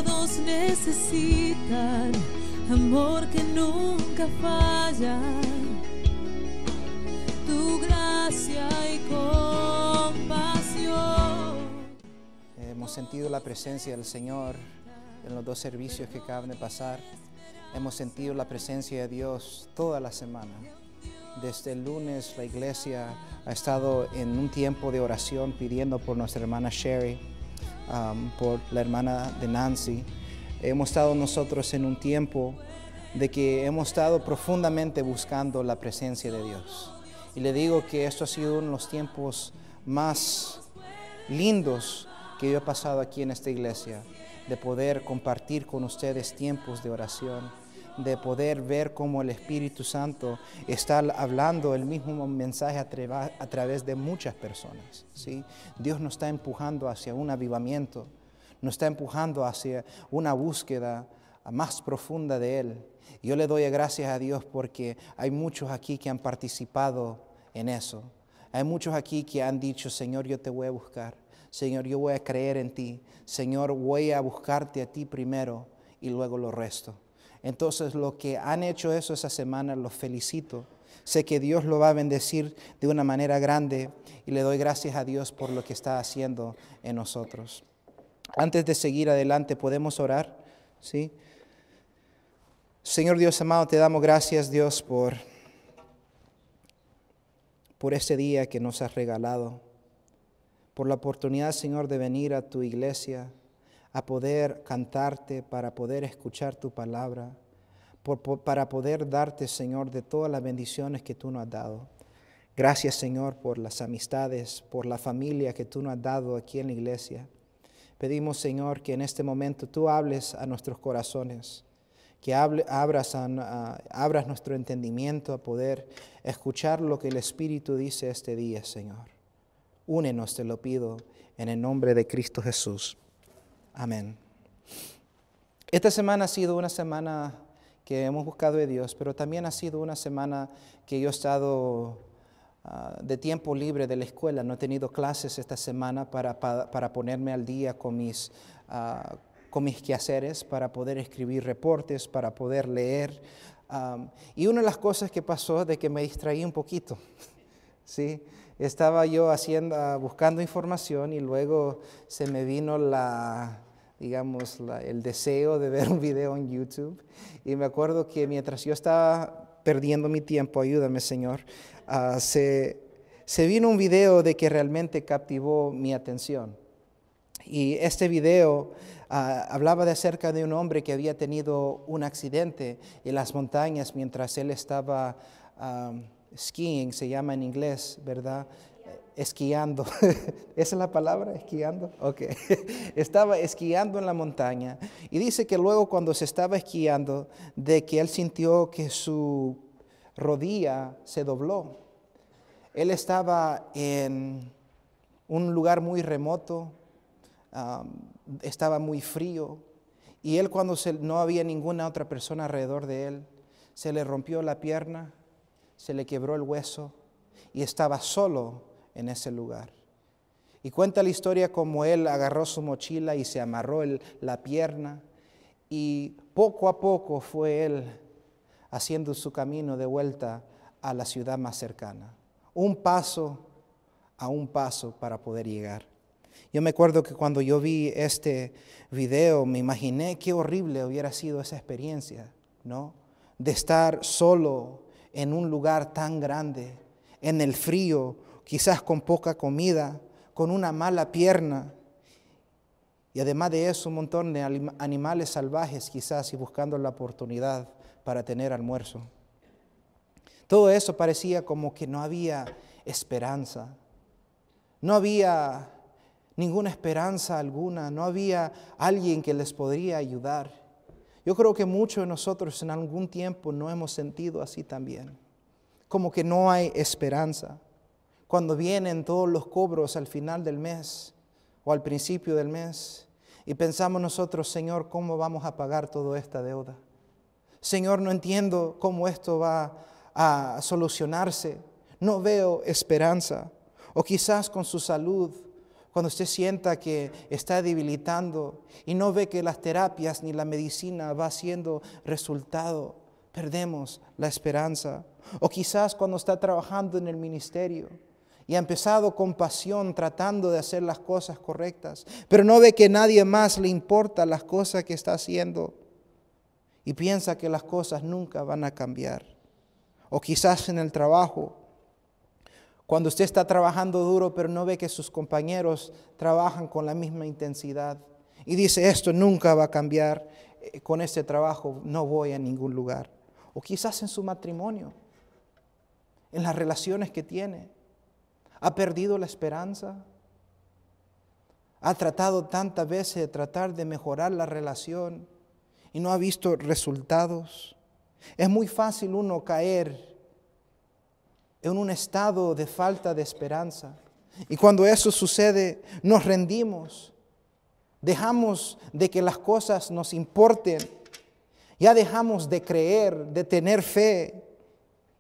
todos necesitan amor que nunca falla, tu gracia y compasión. Hemos sentido la presencia del Señor en los dos servicios que acaban de pasar. Hemos sentido la presencia de Dios toda la semana. Desde el lunes la iglesia ha estado en un tiempo de oración pidiendo por nuestra hermana Sherry, por la hermana de Nancy. Hemos estado nosotros en un tiempo de que hemos estado profundamente buscando la presencia de Dios. Y le digo que esto ha sido uno de los tiempos más lindos que yo he pasado aquí en esta iglesia, de poder compartir con ustedes tiempos de oración, de poder ver cómo el Espíritu Santo está hablando el mismo mensaje a través de muchas personas, ¿sí? Dios nos está empujando hacia un avivamiento, nos está empujando hacia una búsqueda más profunda de Él. Y yo le doy gracias a Dios porque hay muchos aquí que han participado en eso. Hay muchos aquí que han dicho: Señor, yo te voy a buscar. Señor, yo voy a creer en ti. Señor, voy a buscarte a ti primero y luego lo resto. Entonces, los que han hecho eso esa semana, los felicito. Sé que Dios lo va a bendecir de una manera grande y le doy gracias a Dios por lo que está haciendo en nosotros. Antes de seguir adelante, ¿podemos orar? ¿Sí? Señor Dios amado, te damos gracias, Dios, por este día que nos has regalado, por la oportunidad, Señor, de venir a tu iglesia, a poder cantarte, para poder escuchar tu palabra, para poder darte, Señor, de todas las bendiciones que tú nos has dado. Gracias, Señor, por las amistades, por la familia que tú nos has dado aquí en la iglesia. Pedimos, Señor, que en este momento tú hables a nuestros corazones, que abras nuestro entendimiento a poder escuchar lo que el Espíritu dice este día, Señor. Únenos, te lo pido, en el nombre de Cristo Jesús. Amén. Esta semana ha sido una semana que hemos buscado de Dios, pero también ha sido una semana que yo he estado de tiempo libre de la escuela. No he tenido clases esta semana para ponerme al día con mis quehaceres, para poder escribir reportes, para poder leer. Y una de las cosas que pasó de que me distraí un poquito, ¿sí? Estaba yo buscando información y luego se me vino el deseo de ver un video en YouTube. Y me acuerdo que mientras yo estaba perdiendo mi tiempo, ayúdame, Señor, se vino un video de que realmente captivó mi atención. Y este video hablaba acerca de un hombre que había tenido un accidente en las montañas mientras él estaba skiing, se llama en inglés, ¿verdad? Esquiando. ¿Esa es la palabra? ¿Esquiando? Ok. Estaba esquiando en la montaña. Y dice que luego cuando se estaba esquiando, de que él sintió que su rodilla se dobló. Él estaba en un lugar muy remoto, estaba muy frío. Y él, cuando no había ninguna otra persona alrededor de él, se le rompió la pierna, se le quebró el hueso y estaba solo en ese lugar. Y cuenta la historia como él agarró su mochila y se amarró la pierna, y poco a poco fue él haciendo su camino de vuelta a la ciudad más cercana, un paso a un paso para poder llegar. Yo me acuerdo que cuando yo vi este video me imaginé qué horrible hubiera sido esa experiencia, ¿no? De estar solo en un lugar tan grande, en el frío, quizás con poca comida, con una mala pierna, y además de eso un montón de animales salvajes quizás, y buscando la oportunidad para tener almuerzo. Todo eso parecía como que no había esperanza, no había ninguna esperanza alguna, no había alguien que les podría ayudar. Yo creo que muchos de nosotros en algún tiempo no hemos sentido así también, como que no hay esperanza. Cuando vienen todos los cobros al final del mes o al principio del mes y pensamos nosotros: Señor, ¿cómo vamos a pagar toda esta deuda? Señor, no entiendo cómo esto va a solucionarse, no veo esperanza. O quizás con su salud, Cuando usted sienta que está debilitando y no ve que las terapias ni la medicina va haciendo resultado, perdemos la esperanza. O quizás cuando está trabajando en el ministerio y ha empezado con pasión tratando de hacer las cosas correctas, pero no ve que nadie más le importa las cosas que está haciendo y piensa que las cosas nunca van a cambiar. O quizás en el trabajo, cuando usted está trabajando duro, pero no ve que sus compañeros trabajan con la misma intensidad y dice, esto nunca va a cambiar, con este trabajo no voy a ningún lugar. O quizás en su matrimonio, en las relaciones que tiene, ha perdido la esperanza, ha tratado tantas veces de tratar de mejorar la relación y no ha visto resultados. Es muy fácil uno caer en un estado de falta de esperanza. Y cuando eso sucede, nos rendimos. Dejamos de que las cosas nos importen. Ya dejamos de creer, de tener fe.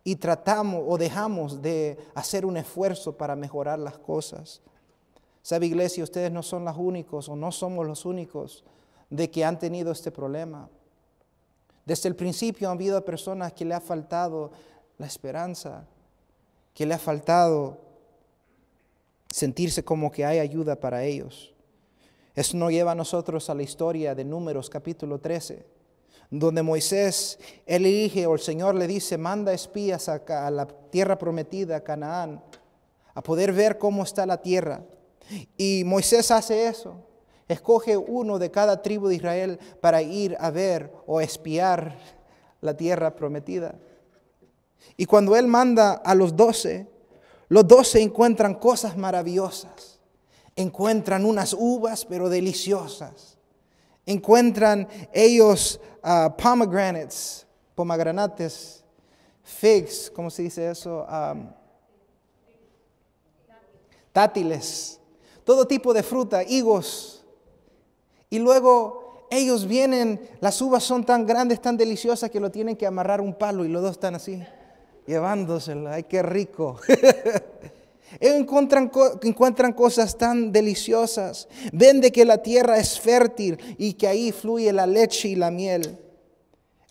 Y tratamos o dejamos de hacer un esfuerzo para mejorar las cosas. ¿Sabe, iglesia? Ustedes no son los únicos o no somos los únicos de que han tenido este problema. Desde el principio han habido personas que le ha faltado la esperanza, que le ha faltado sentirse como que hay ayuda para ellos. Eso nos lleva a nosotros a la historia de Números capítulo 13, donde Moisés, él elige, o el Señor le dice, manda espías a la tierra prometida, a Canaán, a poder ver cómo está la tierra. Y Moisés hace eso, escoge uno de cada tribu de Israel para ir a ver o espiar la tierra prometida. Y cuando él manda a los 12 encuentran cosas maravillosas. Encuentran unas uvas, pero deliciosas. Encuentran ellos pomegranates, figs, ¿cómo se dice eso? Dátiles, todo tipo de fruta, higos. Y luego ellos vienen, las uvas son tan grandes, tan deliciosas que lo tienen que amarrar un palo y los dos están así, llevándosela. ¡Ay, qué rico! Encuentran cosas tan deliciosas. Ven de que la tierra es fértil y que ahí fluye la leche y la miel.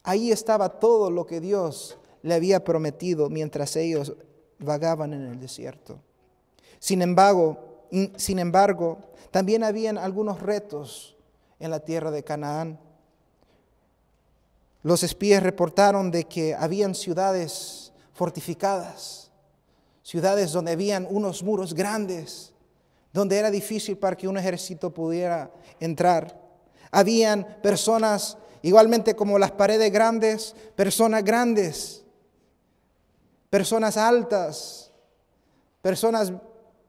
Ahí estaba todo lo que Dios le había prometido mientras ellos vagaban en el desierto. Sin embargo, también habían algunos retos en la tierra de Canaán. Los espías reportaron de que habían ciudades fortificadas, ciudades donde habían unos muros grandes, donde era difícil para que un ejército pudiera entrar. Habían personas, igualmente como las paredes grandes, personas altas, personas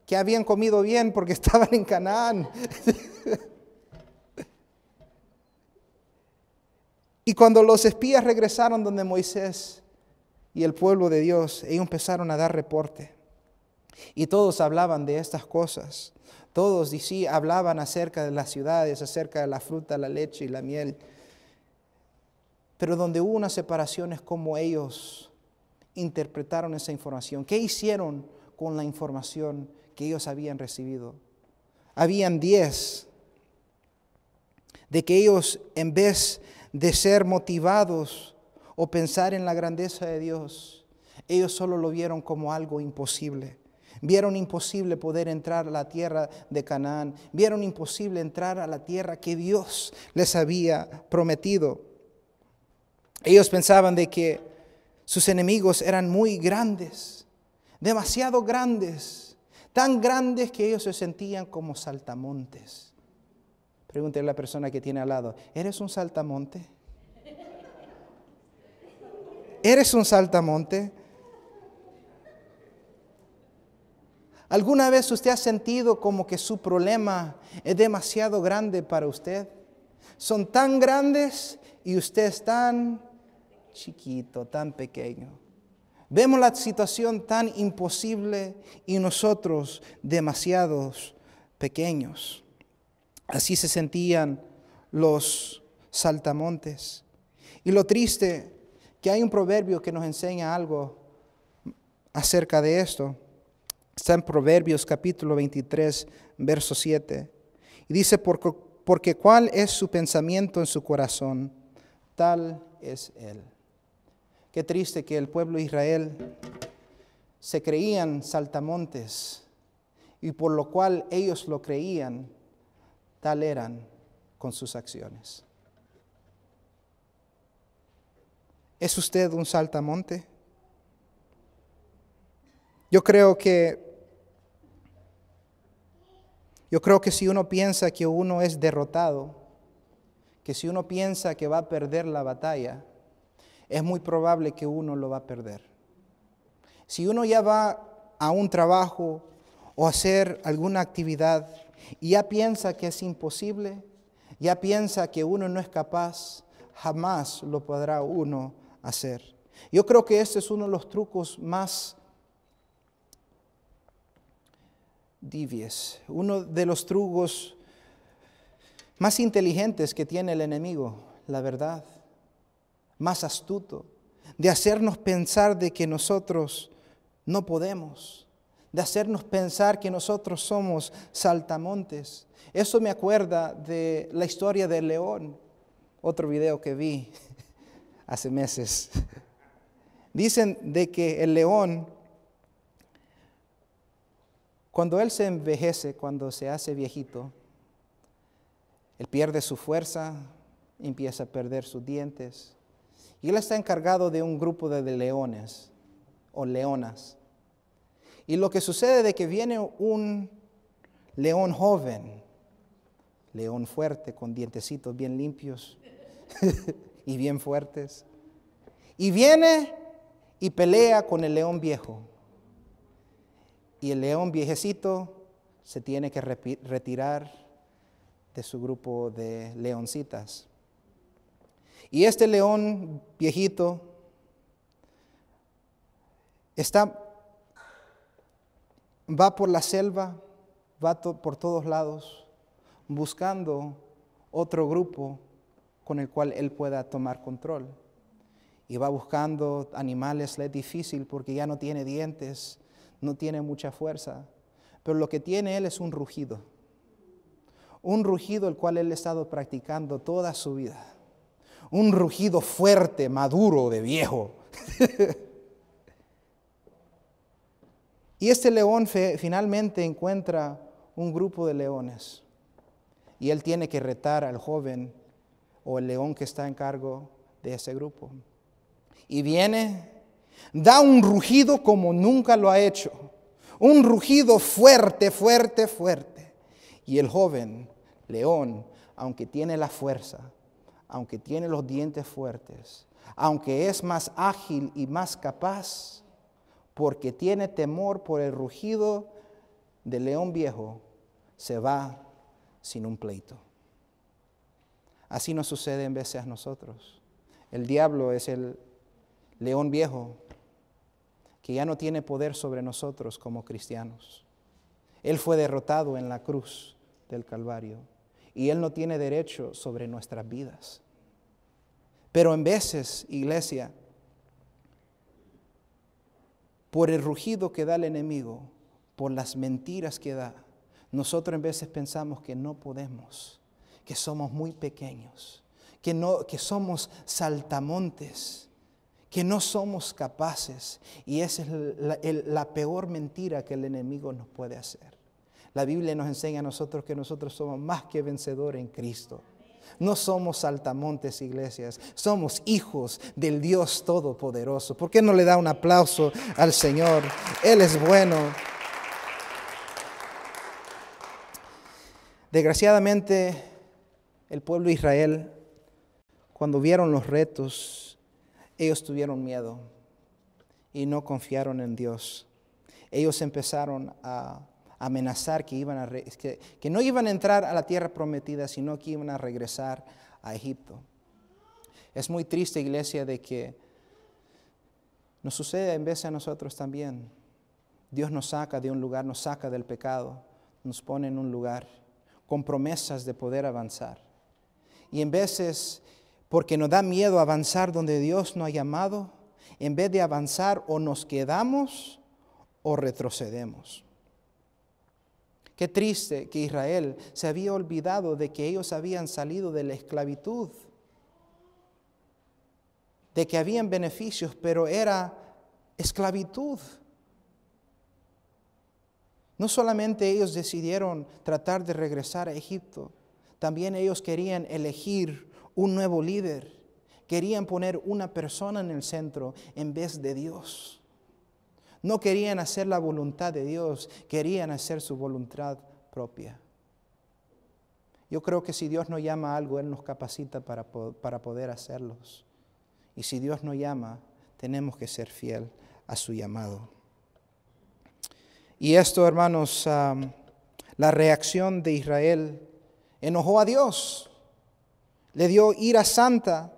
que habían comido bien porque estaban en Canaán. Y cuando los espías regresaron donde Moisés y el pueblo de Dios, ellos empezaron a dar reporte. Y todos hablaban de estas cosas. Todos hablaban acerca de las ciudades, acerca de la fruta, la leche y la miel. Pero donde hubo una separación es como ellos interpretaron esa información. ¿Qué hicieron con la información que ellos habían recibido? Habían 10 de que ellos, en vez de ser motivados o pensar en la grandeza de Dios, ellos solo lo vieron como algo imposible. Vieron imposible poder entrar a la tierra de Canaán. Vieron imposible entrar a la tierra que Dios les había prometido. Ellos pensaban de que sus enemigos eran muy grandes, demasiado grandes, tan grandes que ellos se sentían como saltamontes. Pregúntele a la persona que tiene al lado, ¿eres un saltamonte? ¿Eres un saltamonte? ¿Alguna vez usted ha sentido como que su problema es demasiado grande para usted? Son tan grandes y usted es tan chiquito, tan pequeño. Vemos la situación tan imposible y nosotros demasiados pequeños. Así se sentían los saltamontes. Y lo triste, que hay un proverbio que nos enseña algo acerca de esto. Está en Proverbios capítulo 23, verso 7. Y dice, porque cuál es su pensamiento en su corazón, tal es él. Qué triste que el pueblo de Israel se creían saltamontes, y por lo cual ellos lo creían, tal eran con sus acciones. ¿Es usted un saltamonte? Yo creo que si uno piensa que uno es derrotado, que si uno piensa que va a perder la batalla, es muy probable que uno lo va a perder. Si uno ya va a un trabajo o a hacer alguna actividad y ya piensa que es imposible, ya piensa que uno no es capaz, jamás lo podrá uno hacer. Yo creo que este es uno de los trucos más uno de los trucos más inteligentes que tiene el enemigo, la verdad, más astuto, de hacernos pensar de que nosotros no podemos, de hacernos pensar que nosotros somos saltamontes. Eso me acuerda de la historia del león, otro video que vi hace meses. Dicen de que el león, cuando él se envejece, cuando se hace viejito, él pierde su fuerza, empieza a perder sus dientes. Y él está encargado de un grupo de leones o leonas. Y lo que sucede es que viene un león joven, león fuerte, con dientecitos bien limpios y bien fuertes. Y viene y pelea con el león viejo. Y el león viejecito se tiene que retirar de su grupo de leoncitas. Y este león viejito va por la selva, va por todos lados, buscando otro grupo con el cual él pueda tomar control. Y va buscando animales, le es difícil porque ya no tiene dientes, no tiene mucha fuerza, pero lo que tiene él es un rugido el cual él ha estado practicando toda su vida, un rugido fuerte, maduro, de viejo. Y este león finalmente encuentra un grupo de leones y él tiene que retar al joven o el león que está en cargo de ese grupo. Y viene, da un rugido como nunca lo ha hecho. Un rugido fuerte, fuerte, fuerte. Y el joven león, aunque tiene la fuerza, aunque tiene los dientes fuertes, aunque es más ágil y más capaz, porque tiene temor por el rugido del león viejo, se va sin un pleito. Así nos sucede en veces a nosotros. El diablo es el león viejo que ya no tiene poder sobre nosotros como cristianos. Él fue derrotado en la cruz del Calvario y él no tiene derecho sobre nuestras vidas. Pero en veces, iglesia, por el rugido que da el enemigo, por las mentiras que da, nosotros en veces pensamos que no podemos, que somos muy pequeños, que somos saltamontes, que no somos capaces. Y esa es la peor mentira que el enemigo nos puede hacer. La Biblia nos enseña a nosotros que nosotros somos más que vencedores en Cristo. No somos saltamontes, iglesias, somos hijos del Dios Todopoderoso. ¿Por qué no le da un aplauso al Señor? Él es bueno. Desgraciadamente, el pueblo de Israel, cuando vieron los retos, ellos tuvieron miedo y no confiaron en Dios. Ellos empezaron a amenazar que no iban a entrar a la tierra prometida, sino que iban a regresar a Egipto. Es muy triste, iglesia, de que nos sucede en vez a nosotros también. Dios nos saca de un lugar, nos saca del pecado, nos pone en un lugar con promesas de poder avanzar. Y en veces, porque nos da miedo avanzar donde Dios nos ha llamado, en vez de avanzar o nos quedamos o retrocedemos. Qué triste que Israel se había olvidado de que ellos habían salido de la esclavitud, de que habían beneficios, pero era esclavitud. No solamente ellos decidieron tratar de regresar a Egipto, también ellos querían elegir un nuevo líder. Querían poner una persona en el centro en vez de Dios. No querían hacer la voluntad de Dios, querían hacer su voluntad propia. Yo creo que si Dios nos llama a algo, Él nos capacita para poder hacerlos. Y si Dios nos llama, tenemos que ser fiel a su llamado. Y esto, hermanos, la reacción de Israel enojó a Dios. Le dio ira santa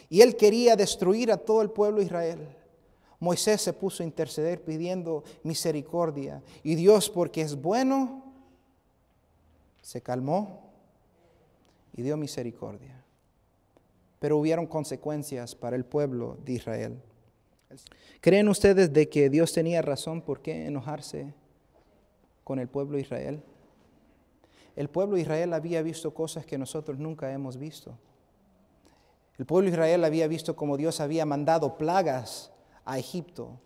y Él quería destruir a todo el pueblo de Israel. Moisés se puso a interceder pidiendo misericordia. Y Dios, porque es bueno, se calmó y dio misericordia. Pero hubieron consecuencias para el pueblo de Israel. ¿Creen ustedes de que Dios tenía razón por qué enojarse con el pueblo de Israel? El pueblo de Israel había visto cosas que nosotros nunca hemos visto. El pueblo de Israel había visto cómo Dios había mandado plagas a Egipto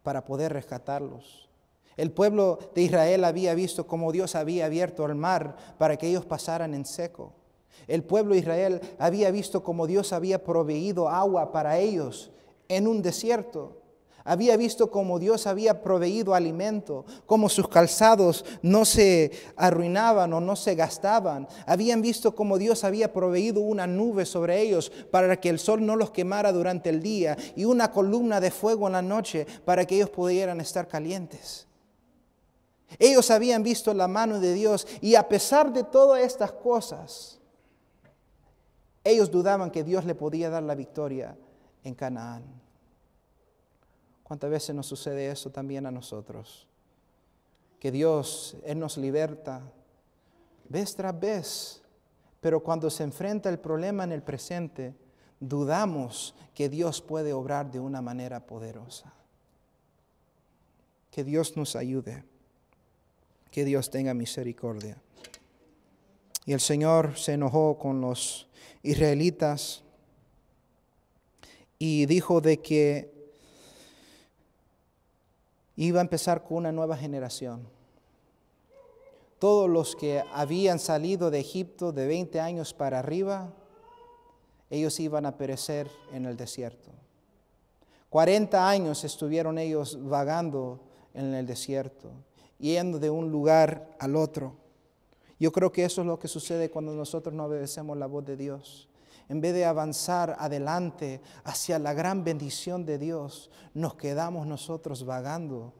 para poder rescatarlos. El pueblo de Israel había visto cómo Dios había abierto el mar para que ellos pasaran en seco. El pueblo de Israel había visto cómo Dios había proveído agua para ellos en un desierto. Había visto cómo Dios había proveído alimento, cómo sus calzados no se arruinaban o no se gastaban. Habían visto cómo Dios había proveído una nube sobre ellos para que el sol no los quemara durante el día y una columna de fuego en la noche para que ellos pudieran estar calientes. Ellos habían visto la mano de Dios y a pesar de todas estas cosas, ellos dudaban que Dios le podía dar la victoria en Canaán. ¿Cuántas veces nos sucede eso también a nosotros? Que Dios, Él nos liberta vez tras vez, pero cuando se enfrenta el problema en el presente, dudamos que Dios puede obrar de una manera poderosa. Que Dios nos ayude, que Dios tenga misericordia. Y el Señor se enojó con los israelitas y dijo de que iba a empezar con una nueva generación. Todos los que habían salido de Egipto de 20 años para arriba, ellos iban a perecer en el desierto. 40 años estuvieron ellos vagando en el desierto, yendo de un lugar al otro. Yo creo que eso es lo que sucede cuando nosotros no obedecemos la voz de Dios. En vez de avanzar adelante hacia la gran bendición de Dios, nos quedamos nosotros vagando.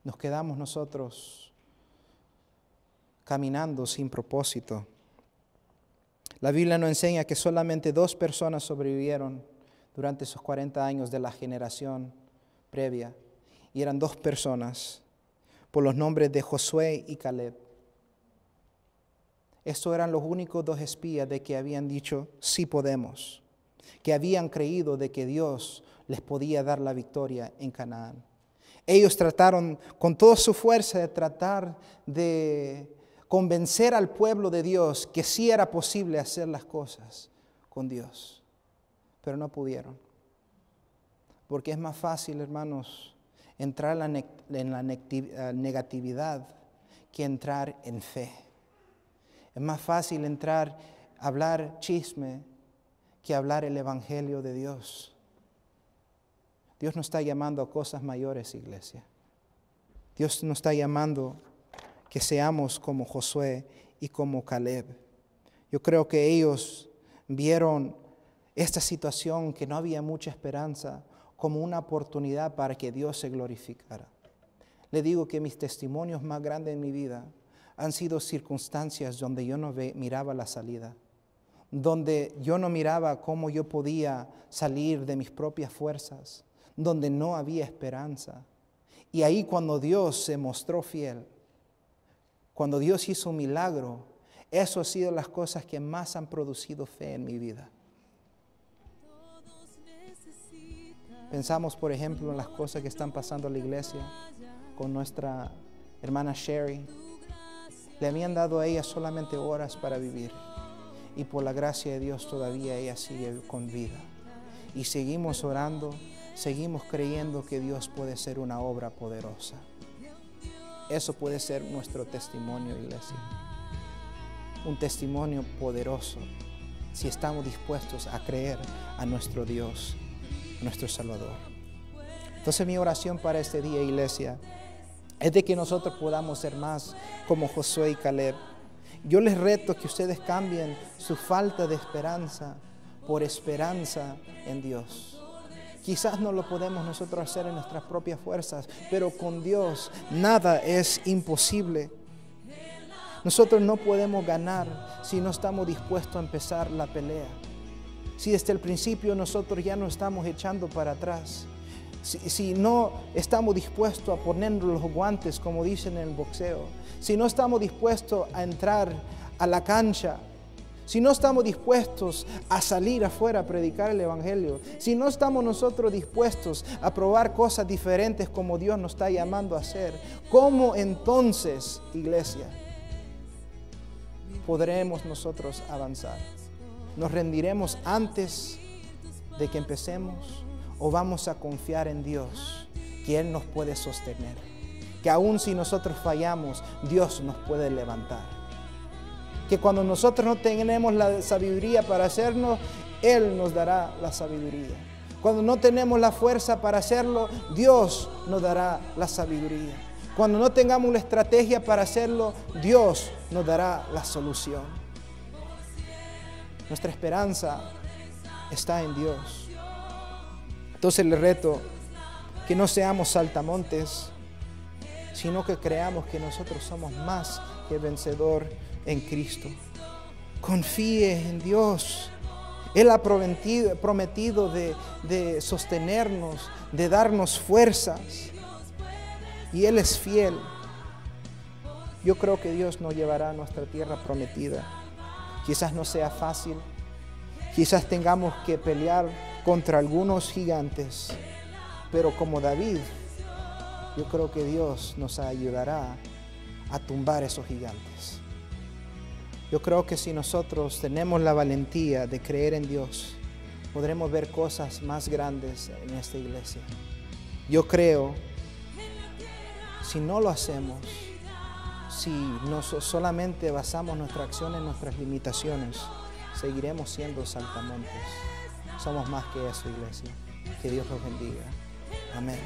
Nos quedamos nosotros caminando sin propósito. La Biblia nos enseña que solamente 2 personas sobrevivieron durante esos 40 años de la generación previa. Y eran 2 personas por los nombres de Josué y Caleb. Estos eran los únicos 2 espías de que habían dicho, sí podemos, que habían creído de que Dios les podía dar la victoria en Canaán. Ellos trataron con toda su fuerza de tratar de convencer al pueblo de Dios que sí era posible hacer las cosas con Dios, pero no pudieron. Porque es más fácil, hermanos, entrar en la negatividad que entrar en fe. Es más fácil entrar, hablar chisme, que hablar el evangelio de Dios. Dios nos está llamando a cosas mayores, iglesia. Dios nos está llamando que seamos como Josué y como Caleb. Yo creo que ellos vieron esta situación, que no había mucha esperanza, como una oportunidad para que Dios se glorificara. Le digo que mis testimonios más grandes en mi vida han sido circunstancias donde yo no miraba la salida, donde yo no miraba cómo yo podía salir de mis propias fuerzas, donde no había esperanza. Y ahí cuando Dios se mostró fiel, cuando Dios hizo un milagro, eso ha sido las cosas que más han producido fe en mi vida. Pensamos, por ejemplo, en las cosas que están pasando en la iglesia con nuestra hermana Sherry. Le habían dado a ella solamente horas para vivir y por la gracia de Dios todavía ella sigue con vida. Y seguimos orando, seguimos creyendo que Dios puede ser una obra poderosa. Eso puede ser nuestro testimonio, iglesia. Un testimonio poderoso si estamos dispuestos a creer a nuestro Dios, nuestro Salvador. Entonces mi oración para este día, iglesia, es de que nosotros podamos ser más como Josué y Caleb. Yo les reto que ustedes cambien su falta de esperanza por esperanza en Dios. Quizás no lo podemos nosotros hacer en nuestras propias fuerzas, pero con Dios nada es imposible. Nosotros no podemos ganar si no estamos dispuestos a empezar la pelea. Si desde el principio nosotros ya no estamos echando para atrás. Si no estamos dispuestos a ponernos los guantes, como dicen en el boxeo. Si no estamos dispuestos a entrar a la cancha. Si no estamos dispuestos a salir afuera a predicar el Evangelio. Si no estamos nosotros dispuestos a probar cosas diferentes como Dios nos está llamando a hacer. ¿Cómo entonces, iglesia, podremos nosotros avanzar? ¿Nos rendiremos antes de que empecemos? ¿O vamos a confiar en Dios, que Él nos puede sostener? Que aun si nosotros fallamos, Dios nos puede levantar. Que cuando nosotros no tenemos la sabiduría para hacerlo, Él nos dará la sabiduría. Cuando no tenemos la fuerza para hacerlo, Dios nos dará la sabiduría. Cuando no tengamos la estrategia para hacerlo, Dios nos dará la solución. Nuestra esperanza está en Dios. Entonces le reto que no seamos saltamontes, sino que creamos que nosotros somos más que vencedor en Cristo. Confíe en Dios. Él ha prometido de sostenernos, de darnos fuerzas. Y Él es fiel. Yo creo que Dios nos llevará a nuestra tierra prometida. Quizás no sea fácil. Quizás tengamos que pelear contra algunos gigantes. Pero como David, yo creo que Dios nos ayudará a tumbar esos gigantes. Yo creo que si nosotros tenemos la valentía de creer en Dios, podremos ver cosas más grandes en esta iglesia. Yo creo, si no lo hacemos, si solamente basamos nuestra acción en nuestras limitaciones, seguiremos siendo saltamontes. Somos más que eso, iglesia. Que Dios los bendiga. Amén.